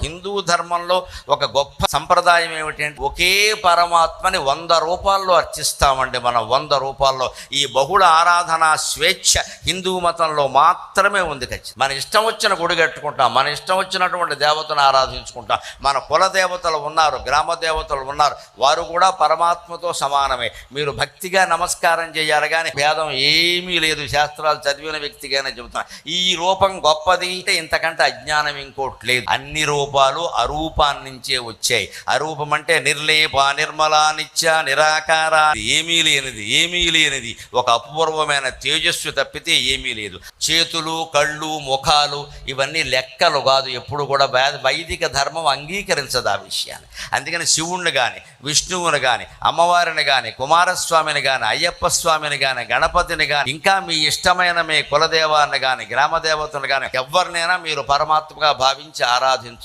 హిందూ ధర్మంలో ఒక గొప్ప సంప్రదాయం ఏమిటంటే ఒకే పరమాత్మని 100 రూపాల్లో అర్చిస్తామండి. మనం 100 రూపాల్లో. ఈ బహుళ ఆరాధన స్వేచ్ఛ హిందూ మతంలో మాత్రమే ఉంది. మన ఇష్టం వచ్చిన గుడి కట్టుకుంటాం, మన ఇష్టం వచ్చినటువంటి దేవతను ఆరాధించుకుంటాం. మన కుల దేవతలు ఉన్నారు, గ్రామ దేవతలు ఉన్నారు, వారు కూడా పరమాత్మతో సమానమే. మీరు భక్తిగా నమస్కారం చేయాలి, కానీ భేదం ఏమీ లేదు. శాస్త్రాలు చదివిన వ్యక్తిగానే చెబుతున్నా. ఈ రూపం గొప్పది అంటే ఇంతకంటే అజ్ఞానం ఇంకోటి లేదు. అన్ని రూపాలు అరూపాన్నించే వచ్చాయి. అరూపం అంటే నిర్లేప, నిర్మల, నిత్య, నిరాకార, ఏమీ లేనిది ఒక అపూర్వమైన తేజస్సు తప్పితే ఏమీ లేదు. చేతులు, కళ్ళు, ముఖాలు ఇవన్నీ లెక్కలు కాదు. ఎప్పుడు కూడా వైదిక ధర్మం అంగీకరించదు ఆ విషయాన్ని. అందుకని శివుణ్ణి కానీ, విష్ణువుని కానీ, అమ్మవారిని కానీ, కుమారస్వామిని కానీ, అయ్యప్ప స్వామిని కానీ, గణపతిని కానీ, ఇంకా మీ ఇష్టమైన మీ కులదేవాన్ని కానీ, గ్రామదేవతను కానీ ఎవరినైనా మీరు పరమాత్మగా భావించి ఆరాధించు.